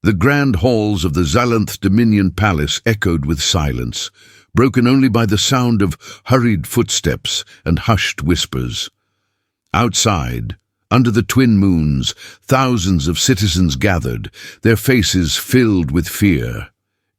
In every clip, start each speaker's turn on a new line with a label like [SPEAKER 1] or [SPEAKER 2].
[SPEAKER 1] The grand halls of the Xalanth Dominion Palace echoed with silence, broken only by the sound of hurried footsteps and hushed whispers. Outside, under the twin moons, thousands of citizens gathered, their faces filled with fear.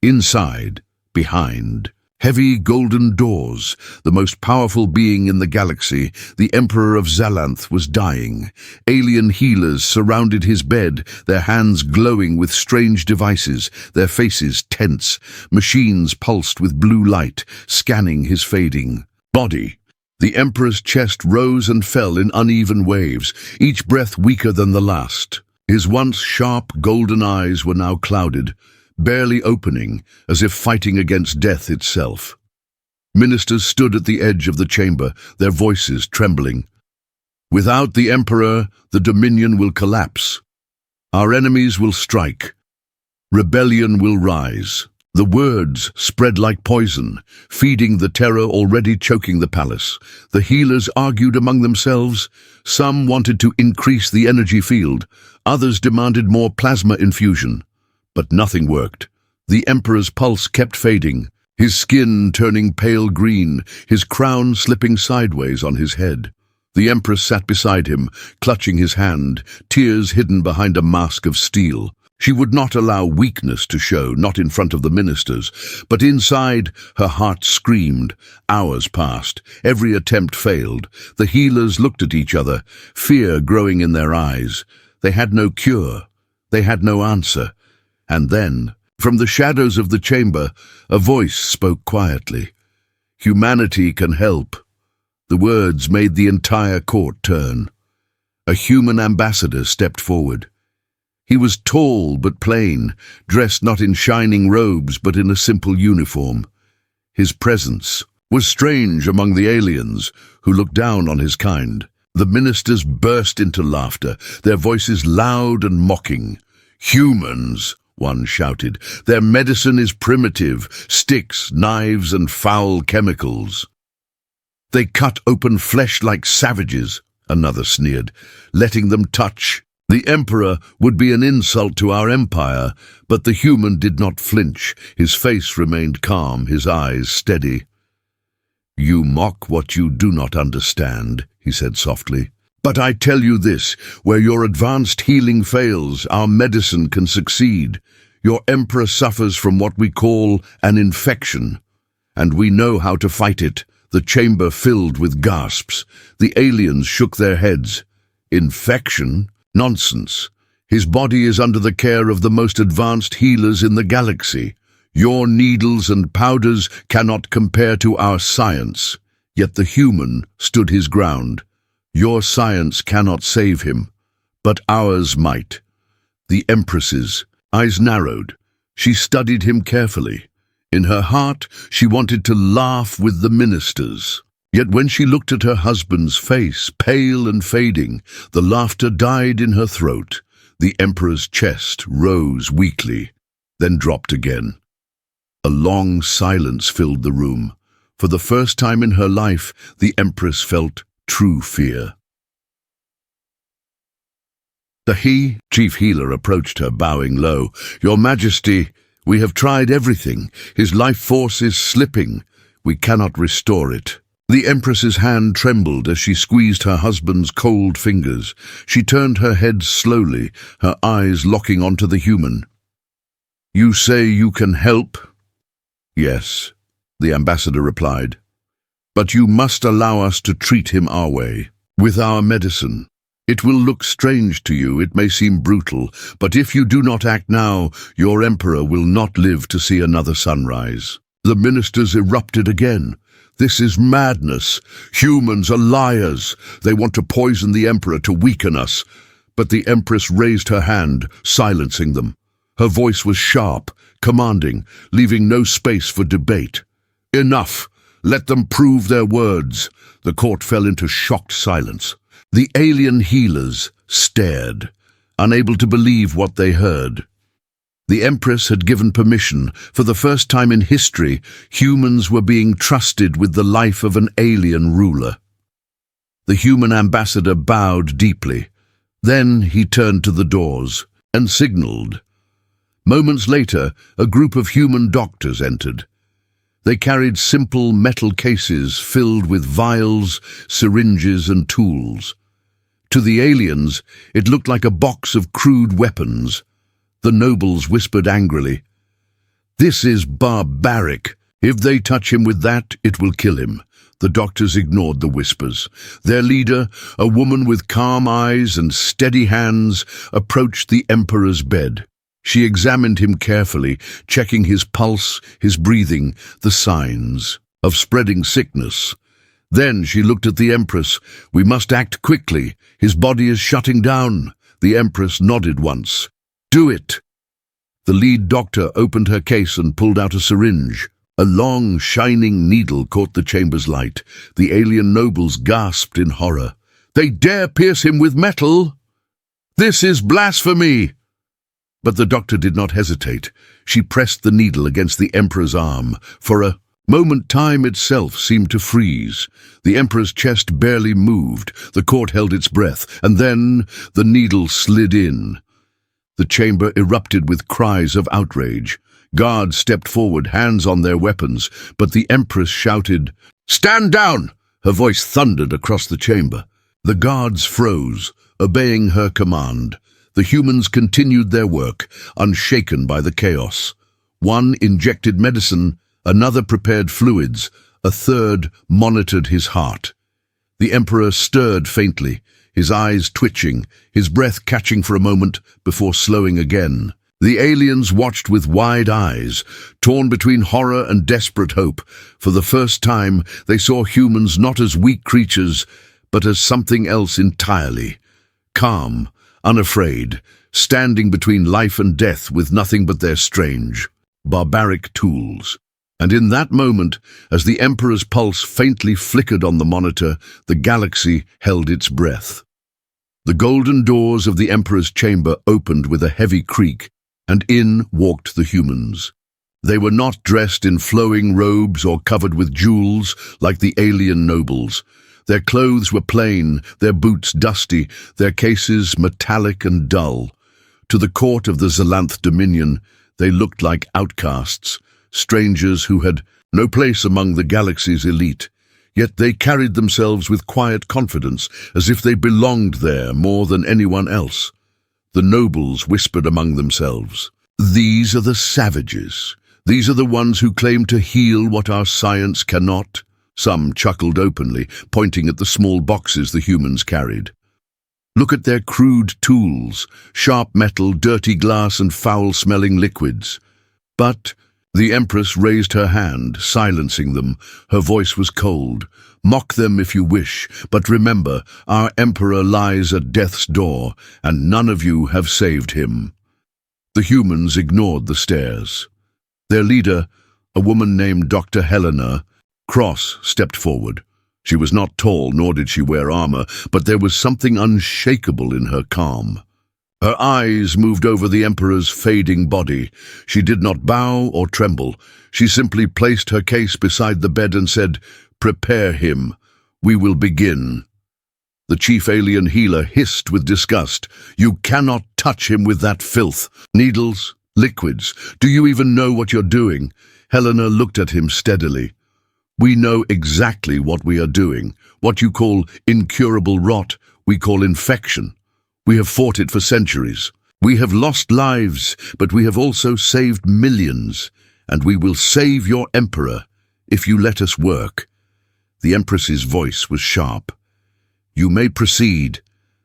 [SPEAKER 1] Inside, behind, heavy golden doors, the most powerful being in the galaxy, the Emperor of Xalanth, was dying. Alien healers surrounded his bed, their hands glowing with strange devices, their faces tense. Machines pulsed with blue light, scanning his fading body. The Emperor's chest rose and fell in uneven waves, each breath weaker than the last. His once sharp golden eyes were now clouded, barely opening, as if fighting against death itself. Ministers stood at the edge of the chamber, their voices trembling. Without the Emperor, the Dominion will collapse. Our enemies will strike. Rebellion will rise. The words spread like poison, feeding the terror already choking the palace. The healers argued among themselves. Some wanted to increase the energy field. Others demanded more plasma infusion. But nothing worked. The Emperor's pulse kept fading, his skin turning pale green, his crown slipping sideways on his head. The Empress sat beside him, clutching his hand, tears hidden behind a mask of steel. She would not allow weakness to show, not in front of the ministers, but inside her heart screamed. Hours passed. Every attempt failed. The healers looked at each other, fear growing in their eyes. They had no cure. They had no answer. And then, from the shadows of the chamber, a voice spoke quietly. "Humanity can help." The words made the entire court turn. A human ambassador stepped forward. He was tall but plain, dressed not in shining robes but in a simple uniform. His presence was strange among the aliens, who looked down on his kind. The ministers burst into laughter, their voices loud and mocking. "Humans," one shouted. "Their medicine is primitive, sticks, knives, and foul chemicals." "They cut open flesh like savages," another sneered, "letting them touch. The Emperor would be an insult to our empire," but the human did not flinch. His face remained calm, his eyes steady. "You mock what you do not understand," he said softly. "But I tell you this, where your advanced healing fails, our medicine can succeed. Your Emperor suffers from what we call an infection, and we know how to fight it." The chamber filled with gasps. The aliens shook their heads. "Infection? Nonsense. His body is under the care of the most advanced healers in the galaxy. Your needles and powders cannot compare to our science." Yet the human stood his ground. "Your science cannot save him, but ours might." The Empress's eyes narrowed. She studied him carefully. In her heart, she wanted to laugh with the ministers. Yet when she looked at her husband's face, pale and fading, the laughter died in her throat. The Emperor's chest rose weakly, then dropped again. A long silence filled the room. For the first time in her life, the Empress felt true fear. The chief healer approached her, bowing low. "Your Majesty, we have tried everything. His life force is slipping. We cannot restore it." The Empress's hand trembled as she squeezed her husband's cold fingers. She turned her head slowly, her eyes locking onto the human. "You say you can help?" "Yes," the ambassador replied. "But you must allow us to treat him our way, with our medicine. It will look strange to you, it may seem brutal, but if you do not act now, your Emperor will not live to see another sunrise." The ministers erupted again. "This is madness. Humans are liars. They want to poison the Emperor to weaken us." But the Empress raised her hand, silencing them. Her voice was sharp, commanding, leaving no space for debate. "Enough! Let them prove their words." The court fell into shocked silence. The alien healers stared, unable to believe what they heard. The Empress had given permission. For the first time in history, humans were being trusted with the life of an alien ruler. The human ambassador bowed deeply. Then he turned to the doors and signaled. Moments later, a group of human doctors entered. They carried simple metal cases filled with vials, syringes, and tools. To the aliens, it looked like a box of crude weapons. The nobles whispered angrily, "This is barbaric. If they touch him with that, it will kill him." The doctors ignored the whispers. Their leader, a woman with calm eyes and steady hands, approached the emperor's bed. She examined him carefully, checking his pulse, his breathing, the signs of spreading sickness. Then she looked at the empress. "We must act quickly. His body is shutting down." The empress nodded once. "Do it." The lead doctor opened her case and pulled out a syringe. A long, shining needle caught the chamber's light. The alien nobles gasped in horror. "They dare pierce him with metal? This is blasphemy!" But the doctor did not hesitate. She pressed the needle against the emperor's arm. For a moment, time itself seemed to freeze. The emperor's chest barely moved. The court held its breath, and then the needle slid in. The chamber erupted with cries of outrage. Guards stepped forward, hands on their weapons, but the empress shouted, "Stand down!" Her voice thundered across the chamber. The guards froze, obeying her command. The humans continued their work, unshaken by the chaos. One injected medicine, another prepared fluids, a third monitored his heart. The emperor stirred faintly, his eyes twitching, his breath catching for a moment before slowing again. The aliens watched with wide eyes, torn between horror and desperate hope. For the first time, they saw humans not as weak creatures, but as something else entirely. Calm, unafraid, standing between life and death with nothing but their strange, barbaric tools. And in that moment, as the emperor's pulse faintly flickered on the monitor, the galaxy held its breath. The golden doors of the emperor's chamber opened with a heavy creak, and in walked the humans. They were not dressed in flowing robes or covered with jewels like the alien nobles. Their clothes were plain, their boots dusty, their cases metallic and dull. To the court of the Xalanth Dominion, they looked like outcasts, strangers who had no place among the galaxy's elite. Yet they carried themselves with quiet confidence, as if they belonged there more than anyone else. The nobles whispered among themselves, "These are the savages. These are the ones who claim to heal what our science cannot." Some chuckled openly, pointing at the small boxes the humans carried. "Look at their crude tools, sharp metal, dirty glass, and foul-smelling liquids." But the Empress raised her hand, silencing them. Her voice was cold. "Mock them if you wish, but remember, our Emperor lies at death's door, and none of you have saved him." The humans ignored the stares. Their leader, a woman named Dr. Helena, Cross, stepped forward. She was not tall, nor did she wear armor, but there was something unshakable in her calm. Her eyes moved over the Emperor's fading body. She did not bow or tremble. She simply placed her case beside the bed and said, "Prepare him. We will begin." The chief alien healer hissed with disgust. "You cannot touch him with that filth. Needles, liquids. Do you even know what you're doing?" Helena looked at him steadily. "We know exactly what we are doing. What you call incurable rot, we call infection. We have fought it for centuries. We have lost lives, but we have also saved millions, and we will save your Emperor if you let us work." The Empress's voice was sharp. "You may proceed."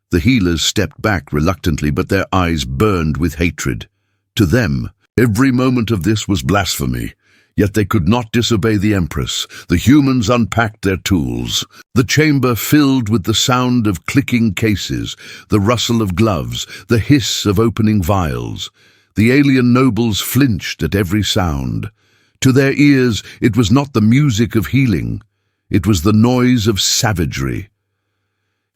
[SPEAKER 1] The healers stepped back reluctantly, but their eyes burned with hatred. To them, every moment of this was blasphemy. Yet they could not disobey the Empress. The humans unpacked their tools. The chamber filled with the sound of clicking cases, the rustle of gloves, the hiss of opening vials. The alien nobles flinched at every sound. To their ears, it was not the music of healing. It was the noise of savagery.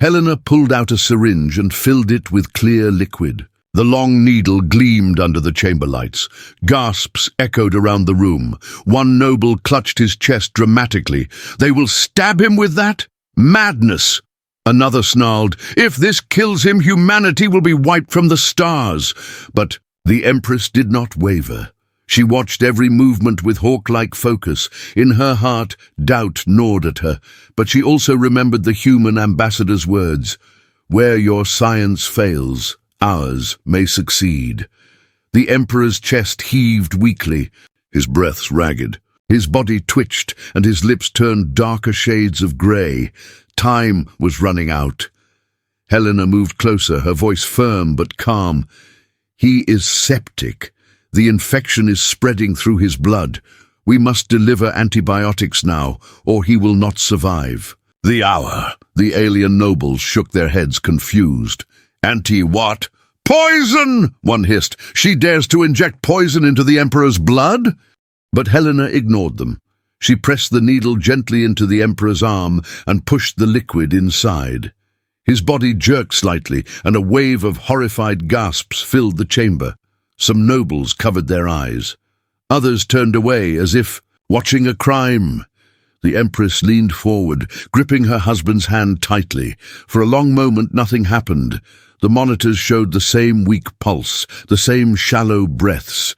[SPEAKER 1] Helena pulled out a syringe and filled it with clear liquid. The long needle gleamed under the chamber lights. Gasps echoed around the room. One noble clutched his chest dramatically. "They will stab him with that? Madness!" Another snarled, "If this kills him, humanity will be wiped from the stars." But The Empress did not waver. She watched every movement with hawk-like focus. In her heart, doubt gnawed at her, but she also remembered the human ambassador's words, "Where your science fails, ours may succeed." The Emperor's chest heaved weakly, his breath ragged. His body twitched, and his lips turned darker shades of grey. Time was running out. Helena moved closer, her voice firm but calm. "He is septic. The infection is spreading through his blood. We must deliver antibiotics now, or he will not survive." "The hour!" The alien nobles shook their heads confused. "Anti-what?" "Poison!" one hissed. "She dares to inject poison into the Emperor's blood?" But Helena ignored them. She pressed the needle gently into the Emperor's arm and pushed the liquid inside. His body jerked slightly, and a wave of horrified gasps filled the chamber. Some nobles covered their eyes. Others turned away as if watching a crime. The Empress leaned forward, gripping her husband's hand tightly. For a long moment nothing happened. The monitors showed the same weak pulse, the same shallow breaths.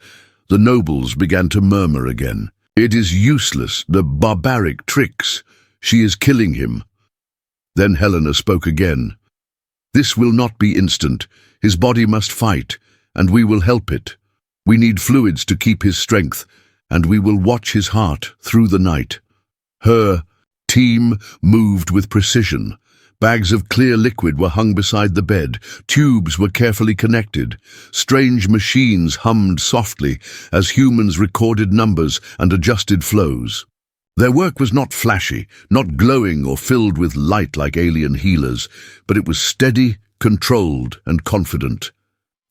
[SPEAKER 1] The nobles began to murmur again. "It is useless, the barbaric tricks. She is killing him." Then Helena spoke again. "This will not be instant. His body must fight, and we will help it. We need fluids to keep his strength, and we will watch his heart through the night." Her team moved with precision. Bags of clear liquid were hung beside the bed. Tubes were carefully connected. Strange machines hummed softly as humans recorded numbers and adjusted flows. Their work was not flashy, not glowing or filled with light like alien healers, but it was steady, controlled, and confident.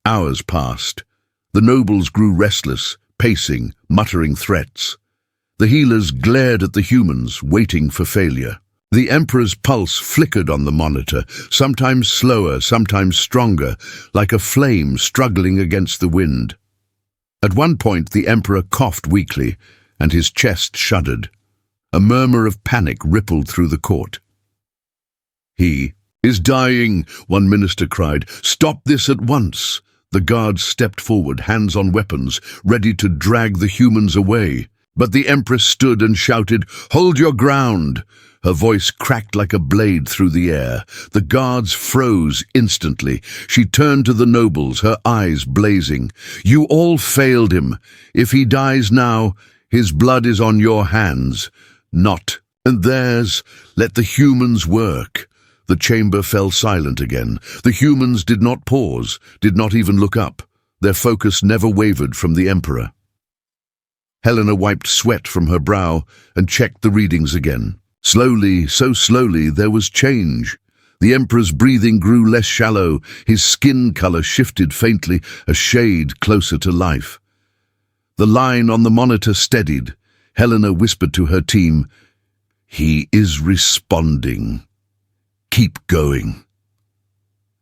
[SPEAKER 1] Hours passed. The nobles grew restless, pacing, muttering threats. The healers glared at the humans, waiting for failure. The Emperor's pulse flickered on the monitor, sometimes slower, sometimes stronger, like a flame struggling against the wind. At one point, the Emperor coughed weakly, and his chest shuddered. A murmur of panic rippled through the court. "He is dying," one minister cried. "Stop this at once." The guards stepped forward, hands on weapons, ready to drag the humans away. But the Empress stood and shouted, "Hold your ground!" Her voice cracked like a blade through the air. The guards froze instantly. She turned to the nobles, her eyes blazing. "You all failed him. If he dies now, his blood is on your hands, not and theirs. Let the humans work." The chamber fell silent again. The humans did not pause, did not even look up. Their focus never wavered from the Emperor. Helena wiped sweat from her brow and checked the readings again. Slowly, so slowly, there was change. The Emperor's breathing grew less shallow. His skin color shifted faintly, a shade closer to life. The line on the monitor steadied. Helena whispered to her team, "He is responding. Keep going."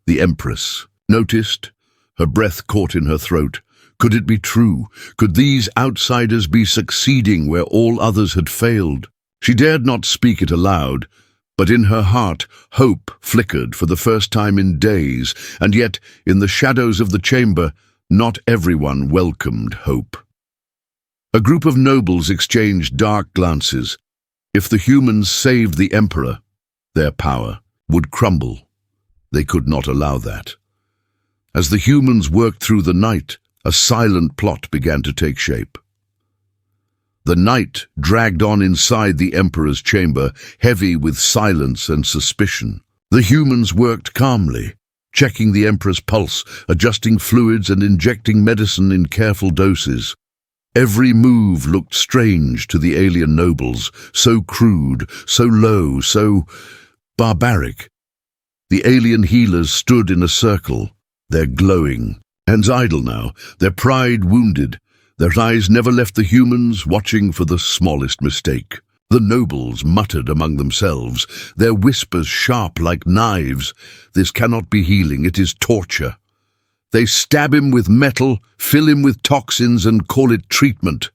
[SPEAKER 1] The Empress noticed. Her breath caught in her throat. Could it be true? Could these outsiders be succeeding where all others had failed? She dared not speak it aloud, but in her heart hope flickered for the first time in days, and yet, in the shadows of the chamber, not everyone welcomed hope. A group of nobles exchanged dark glances. If the humans saved the Emperor, their power would crumble. They could not allow that. As the humans worked through the night, a silent plot began to take shape. The night dragged on inside the Emperor's chamber, heavy with silence and suspicion. The humans worked calmly, checking the Emperor's pulse, adjusting fluids and injecting medicine in careful doses. Every move looked strange to the alien nobles, so crude, so low, so barbaric. The alien healers stood in a circle, their glowing hands idle now, their pride wounded. Their eyes never left the humans, watching for the smallest mistake. The nobles muttered among themselves, their whispers sharp like knives. "This cannot be healing, it is torture." They stab him with metal, fill him with toxins, and call it treatment.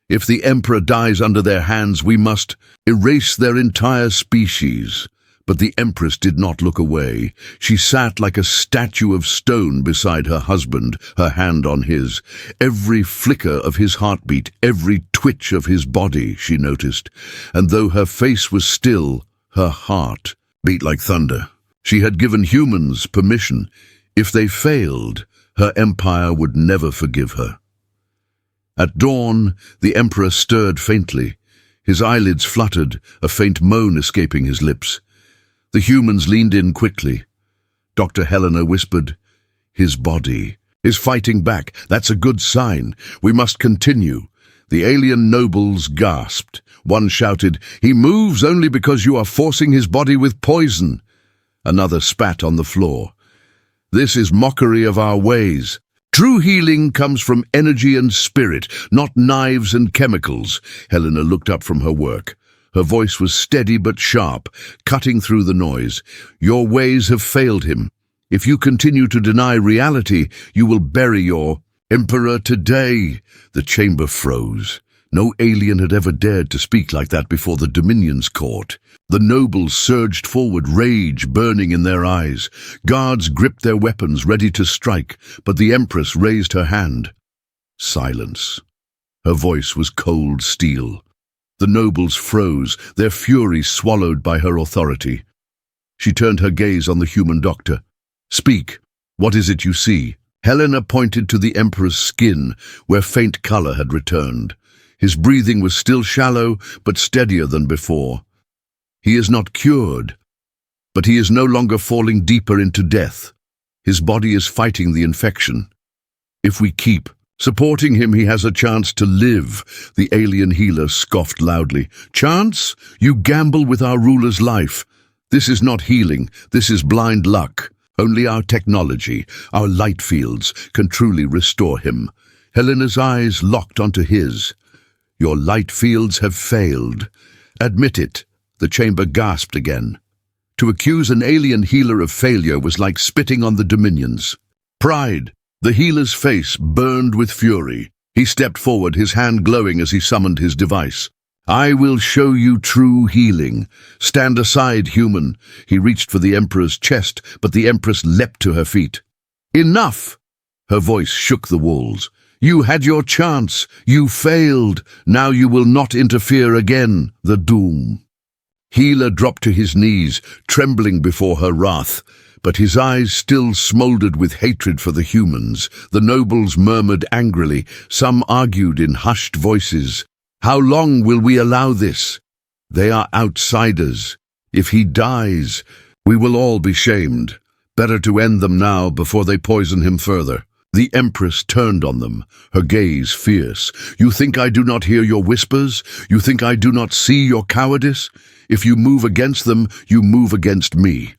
[SPEAKER 1] If the Emperor dies under their hands, we must erase their entire species. But the Empress did not look away. She sat like a statue of stone beside her husband, her hand on his. Every flicker of his heartbeat, every twitch of his body, she noticed. And though her face was still, her heart beat like thunder. She had given humans permission. If they failed, her empire would never forgive her. At dawn, the Emperor stirred faintly. His eyelids fluttered, a faint moan escaping his lips. The humans leaned in quickly. Dr. Helena whispered, "His body is fighting back. That's a good sign. We must continue." The alien nobles gasped. One shouted, "He moves only because you are forcing his body with poison." Another spat on the floor. "This is mockery of our ways. True healing comes from energy and spirit, not knives and chemicals." Helena looked up from her work. Her voice was steady but sharp, cutting through the noise. "Your ways have failed him. If you continue to deny reality, you will bury your Emperor today." The chamber froze. No alien had ever dared to speak like that before the Dominion's court. The nobles surged forward, rage burning in their eyes. Guards gripped their weapons, ready to strike, but the Empress raised her hand. Silence. Her voice was cold steel. The nobles froze, their fury swallowed by her authority. She turned her gaze on the human doctor. "Speak. What is it you see?" Helena pointed to the Emperor's skin, where faint color had returned. His breathing was still shallow, but steadier than before. "He is not cured, but he is no longer falling deeper into death. His body is fighting the infection. If we keep supporting him, he has a chance to live." The alien healer scoffed loudly. "Chance? You gamble with our ruler's life. This is not healing, this is blind luck. Only our technology, our light fields, can truly restore him." Helena's eyes locked onto his. "Your light fields have failed. Admit it." The chamber gasped again. To accuse an alien healer of failure was like spitting on the Dominions. Pride. The healer's face burned with fury. He stepped forward, his hand glowing as he summoned his device. "I will show you true healing. Stand aside, human." He reached for the Emperor's chest, but the Empress leapt to her feet. "Enough!" Her voice shook the walls. "You had your chance. You failed. Now you will not interfere again." The doom. Healer dropped to his knees, trembling before her wrath. But his eyes still smoldered with hatred for the humans. The nobles murmured angrily. Some argued in hushed voices. "How long will we allow this? They are outsiders. If he dies, we will all be shamed. Better to end them now before they poison him further." The Empress turned on them, her gaze fierce. "You think I do not hear your whispers? You think I do not see your cowardice? If you move against them, you move against me."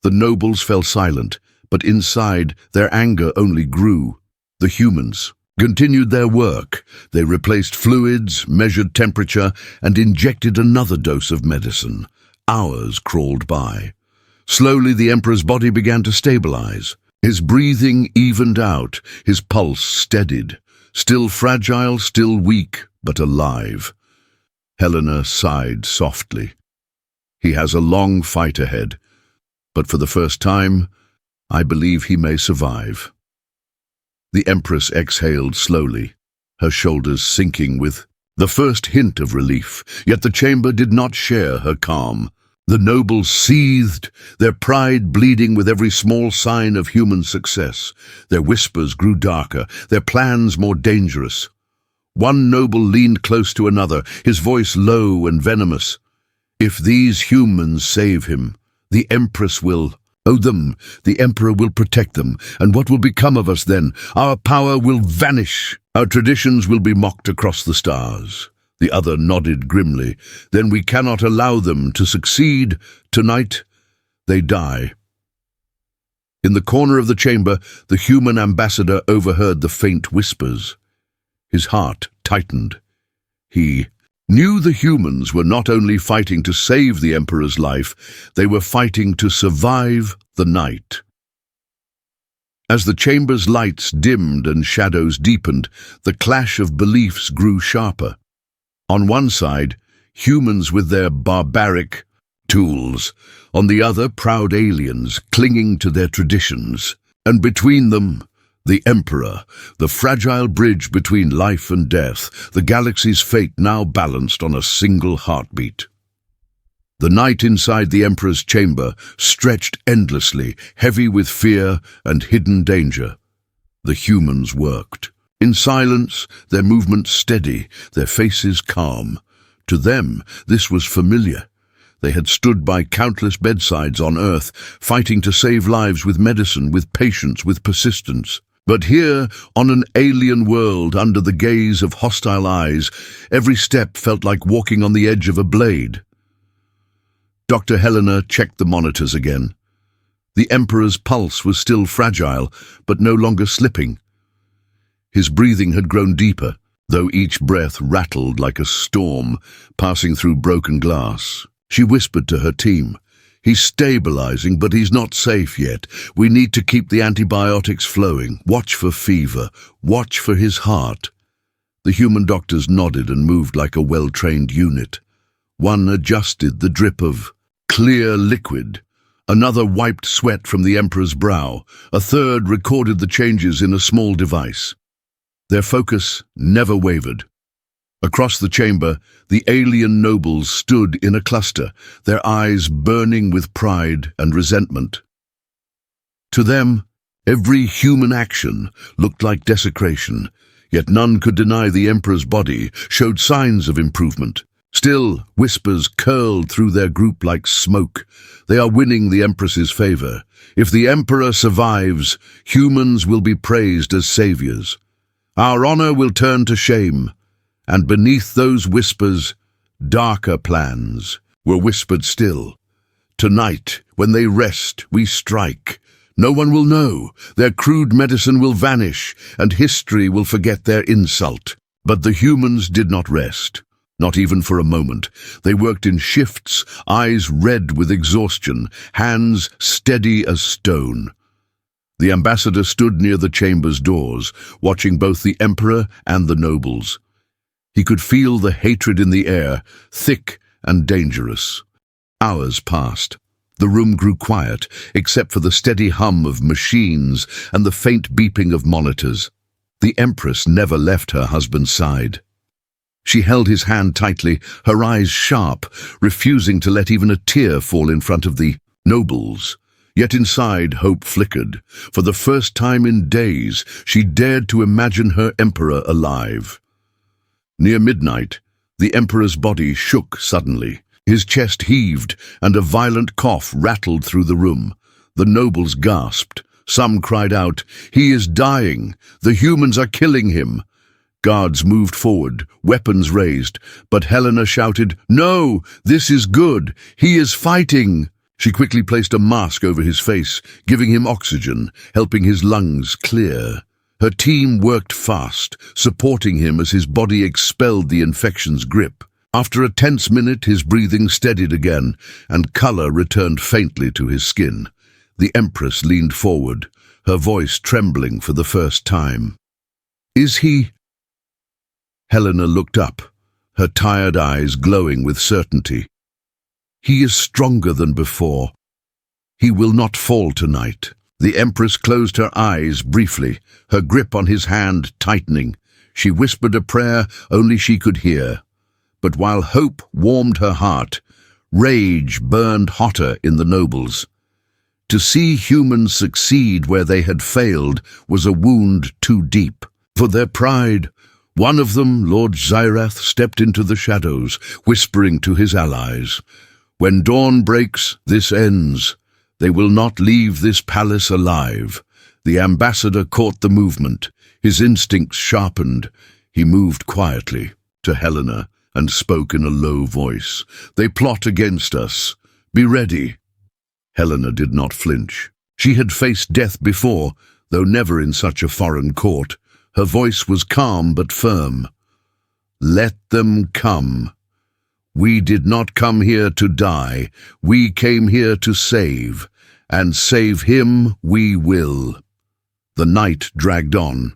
[SPEAKER 1] The nobles fell silent, but inside their anger only grew. The humans continued their work. They replaced fluids, measured temperature, and injected another dose of medicine. Hours crawled by. Slowly the Emperor's body began to stabilize. His breathing evened out, his pulse steadied. Still fragile, still weak, but alive. Helena sighed softly. He has a long fight ahead, but for the first time, I believe he may survive. The Empress exhaled slowly, her shoulders sinking with the first hint of relief, yet the chamber did not share her calm. The nobles seethed, their pride bleeding with every small sign of human success. Their whispers grew darker, their plans more dangerous. One noble leaned close to another, his voice low and venomous. "If these humans save him, the Empress will owe them. The Emperor will protect them. And what will become of us then? Our power will vanish. Our traditions will be mocked across the stars." The other nodded grimly. "Then we cannot allow them to succeed. Tonight, they die." In the corner of the chamber, the human ambassador overheard the faint whispers. His heart tightened. He knew the humans were not only fighting to save the Emperor's life, they were fighting to survive the night. As the chamber's lights dimmed and shadows deepened, the clash of beliefs grew sharper. On one side, humans with their barbaric, tools. On the other, proud aliens clinging to their traditions. And between them, the Emperor, the fragile bridge between life and death, the galaxy's fate now balanced on a single heartbeat. The night inside the Emperor's chamber stretched endlessly, heavy with fear and hidden danger. The humans worked. In silence, their movements steady, their faces calm. To them, this was familiar. They had stood by countless bedsides on Earth, fighting to save lives with medicine, with patience, with persistence. But here, on an alien world, under the gaze of hostile eyes, every step felt like walking on the edge of a blade. Dr. Helena checked the monitors again. The Emperor's pulse was still fragile, but no longer slipping. His breathing had grown deeper, though each breath rattled like a storm, passing through broken glass. She whispered to her team, "He's stabilizing, but he's not safe yet. We need to keep the antibiotics flowing. Watch for fever. Watch for his heart." The human doctors nodded and moved like a well-trained unit. One adjusted the drip of clear liquid. Another wiped sweat from the Emperor's brow. A third recorded the changes in a small device. Their focus never wavered. Across the chamber, the alien nobles stood in a cluster, their eyes burning with pride and resentment. To them, every human action looked like desecration, yet none could deny the Emperor's body showed signs of improvement. Still, whispers curled through their group like smoke. They are winning the Empress's favor. If the Emperor survives, humans will be praised as saviors. Our honor will turn to shame. And beneath those whispers, darker plans were whispered still. Tonight, when they rest, we strike. No one will know. Their crude medicine will vanish, and history will forget their insult. But the humans did not rest. Not even for a moment. They worked in shifts, eyes red with exhaustion, hands steady as stone. The ambassador stood near the chamber's doors, watching both the Emperor and the nobles. He could feel the hatred in the air, thick and dangerous. Hours passed. The room grew quiet, except for the steady hum of machines and the faint beeping of monitors. The Empress never left her husband's side. She held his hand tightly, her eyes sharp, refusing to let even a tear fall in front of the nobles. Yet inside, hope flickered. For the first time in days, she dared to imagine her Emperor alive. Near midnight, the Emperor's body shook suddenly. His chest heaved, and a violent cough rattled through the room. The nobles gasped. Some cried out, "He is dying! The humans are killing him!" Guards moved forward, weapons raised, but Helena shouted, "No! This is good! He is fighting!" She quickly placed a mask over his face, giving him oxygen, helping his lungs clear. Her team worked fast, supporting him as his body expelled the infection's grip. After a tense minute, his breathing steadied again, and color returned faintly to his skin. The Empress leaned forward, her voice trembling for the first time. "Is he—" Helena looked up, her tired eyes glowing with certainty. "He is stronger than before. He will not fall tonight." The Empress closed her eyes briefly, her grip on his hand tightening. She whispered a prayer only she could hear. But while hope warmed her heart, rage burned hotter in the nobles. To see humans succeed where they had failed was a wound too deep. For their pride, one of them, Lord Zyrath, stepped into the shadows, whispering to his allies, "When dawn breaks, this ends. They will not leave this palace alive." The ambassador caught the movement. His instincts sharpened. He moved quietly to Helena and spoke in a low voice. "They plot against us. Be ready." Helena did not flinch. She had faced death before, though never in such a foreign court. Her voice was calm but firm. "Let them come. We did not come here to die. We came here to save, and save him we will." The night dragged on.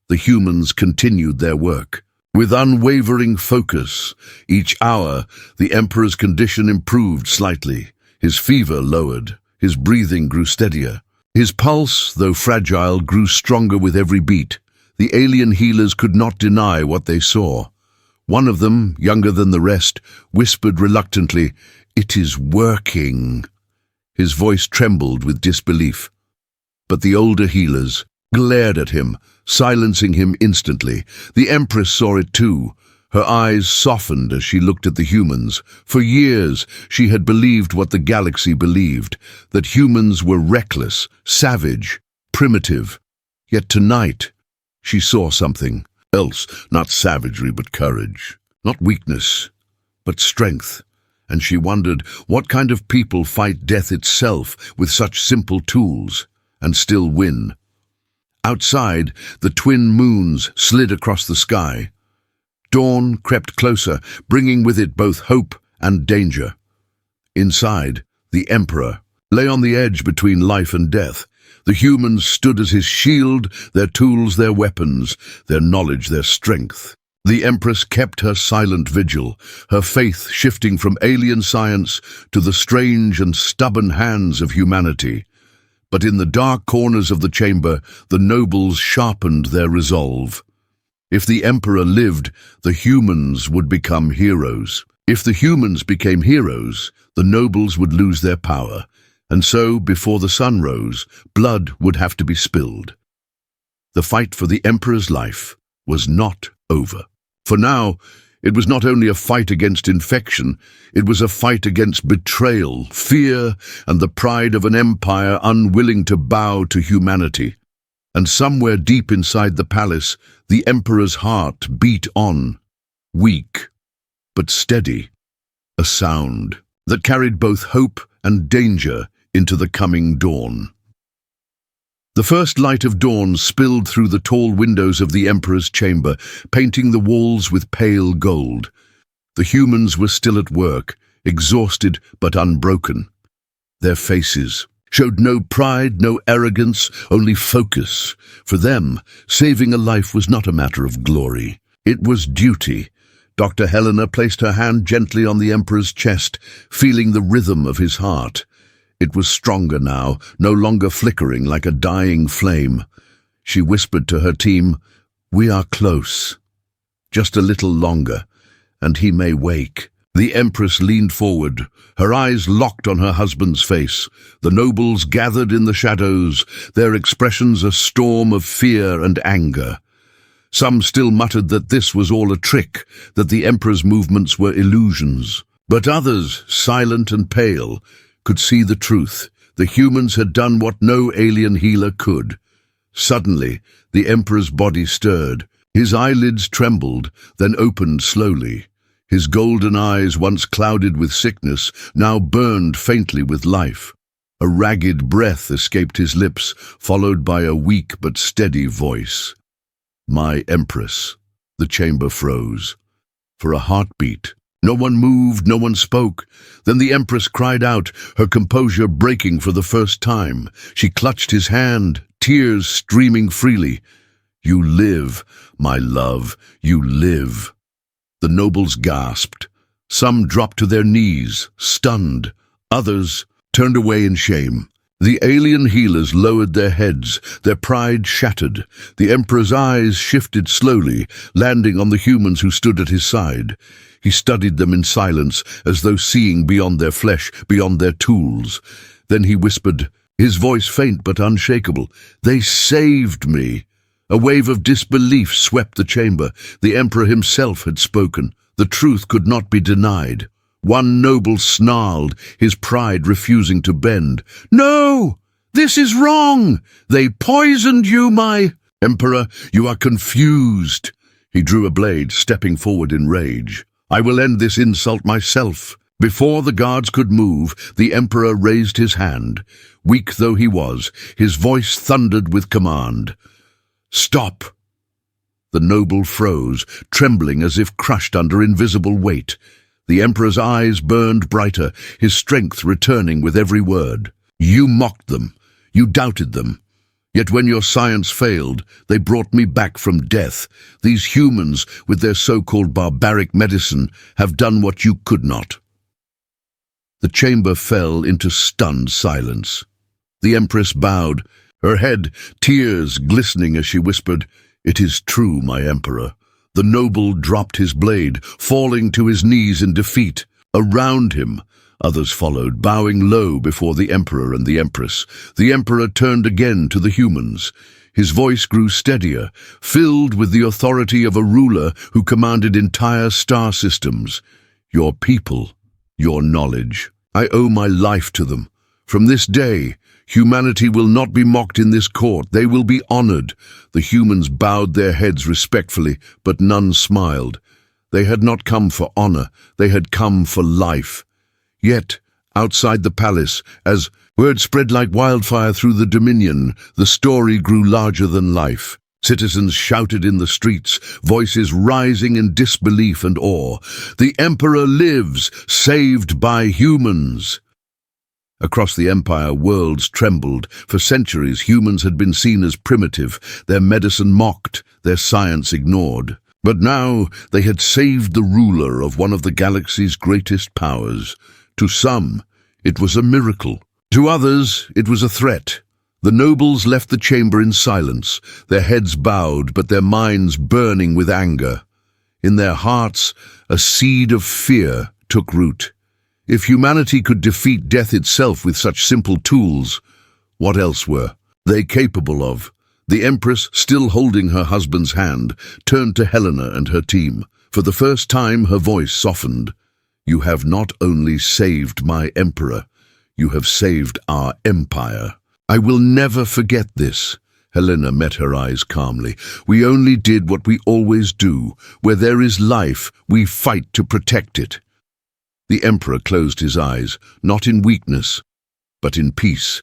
[SPEAKER 1] The humans continued their work. With unwavering focus, each hour, the Emperor's condition improved slightly. His fever lowered, his breathing grew steadier. His pulse, though fragile, grew stronger with every beat. The alien healers could not deny what they saw. One of them, younger than the rest, whispered reluctantly, "It is working." His voice trembled with disbelief. But the older healers glared at him, silencing him instantly. The Empress saw it too. Her eyes softened as she looked at the humans. For years, she had believed what the galaxy believed, that humans were reckless, savage, primitive. Yet tonight, she saw something else, not savagery but courage, not weakness, but strength. And she wondered what kind of people fight death itself with such simple tools and still win. Outside, the twin moons slid across the sky. Dawn crept closer, bringing with it both hope and danger. Inside, the Emperor lay on the edge between life and death. The humans stood as his shield, their tools their weapons, their knowledge their strength. The Empress kept her silent vigil, her faith shifting from alien science to the strange and stubborn hands of humanity. But in the dark corners of the chamber, the nobles sharpened their resolve. If the Emperor lived, the humans would become heroes. If the humans became heroes, the nobles would lose their power. And so, before the sun rose, blood would have to be spilled. The fight for the Emperor's life was not over. For now, it was not only a fight against infection, it was a fight against betrayal, fear, and the pride of an empire unwilling to bow to humanity. And somewhere deep inside the palace, the Emperor's heart beat on, weak, but steady, a sound that carried both hope and danger into the coming dawn. The first light of dawn spilled through the tall windows of the Emperor's chamber, painting the walls with pale gold. The humans were still at work, exhausted but unbroken. Their faces showed no pride, no arrogance, only focus. For them, saving a life was not a matter of glory. It was duty. Dr. Helena placed her hand gently on the Emperor's chest, feeling the rhythm of his heart. It was stronger now, no longer flickering like a dying flame. She whispered to her team, "We are close. Just a little longer, and he may wake." The Empress leaned forward, her eyes locked on her husband's face. The nobles gathered in the shadows, their expressions a storm of fear and anger. Some still muttered that this was all a trick, that the Emperor's movements were illusions. But others, silent and pale, could see the truth. The humans had done what no alien healer could. Suddenly, the Emperor's body stirred. His eyelids trembled, then opened slowly. His golden eyes, once clouded with sickness, now burned faintly with life. A ragged breath escaped his lips, followed by a weak but steady voice. "My Empress." The chamber froze. For a heartbeat, no one moved, no one spoke. Then the Empress cried out, her composure breaking for the first time. She clutched his hand, tears streaming freely. "You live, my love, you live." The nobles gasped. Some dropped to their knees, stunned. Others turned away in shame. The alien healers lowered their heads, their pride shattered. The Emperor's eyes shifted slowly, landing on the humans who stood at his side. He studied them in silence, as though seeing beyond their flesh, beyond their tools. Then he whispered, his voice faint but unshakable, "They saved me." A wave of disbelief swept the chamber. The Emperor himself had spoken. The truth could not be denied. One noble snarled, his pride refusing to bend. "No! This is wrong! They poisoned you, my—" "Emperor, you are confused." He drew a blade, stepping forward in rage. "I will end this insult myself." Before the guards could move, the Emperor raised his hand. Weak though he was, his voice thundered with command. "Stop!" The noble froze, trembling as if crushed under invisible weight. The Emperor's eyes burned brighter, his strength returning with every word. "You mocked them. You doubted them. Yet when your science failed, they brought me back from death. These humans, with their so-called barbaric medicine, have done what you could not." The chamber fell into stunned silence. The Empress bowed, her head, tears glistening as she whispered, "It is true, my Emperor." The noble dropped his blade, falling to his knees in defeat. Around him, others followed, bowing low before the Emperor and the Empress. The Emperor turned again to the humans. His voice grew steadier, filled with the authority of a ruler who commanded entire star systems. "Your people, your knowledge. I owe my life to them. From this day, humanity will not be mocked in this court. They will be honored." The humans bowed their heads respectfully, but none smiled. They had not come for honor. They had come for life. Yet, outside the palace, as word spread like wildfire through the Dominion, the story grew larger than life. Citizens shouted in the streets, voices rising in disbelief and awe. "The Emperor lives, saved by humans." Across the empire, worlds trembled. For centuries, humans had been seen as primitive, their medicine mocked, their science ignored. But now they had saved the ruler of one of the galaxy's greatest powers. To some, it was a miracle. To others, it was a threat. The nobles left the chamber in silence, their heads bowed but their minds burning with anger. In their hearts, a seed of fear took root. If humanity could defeat death itself with such simple tools, what else were they capable of? The Empress, still holding her husband's hand, turned to Helena and her team. For the first time, her voice softened. "You have not only saved my Emperor, you have saved our empire. I will never forget this." Helena met her eyes calmly. "We only did what we always do. Where there is life, we fight to protect it." The Emperor closed his eyes, not in weakness, but in peace.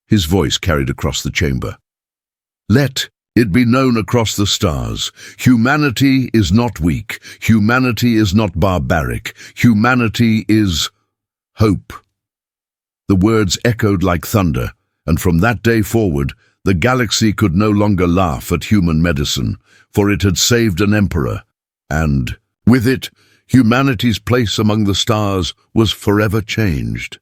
[SPEAKER 1] His voice carried across the chamber. "Let it be known across the stars. Humanity is not weak. Humanity is not barbaric. Humanity is hope." The words echoed like thunder, and from that day forward, the galaxy could no longer laugh at human medicine, for it had saved an emperor, and, with it, humanity's place among the stars was forever changed.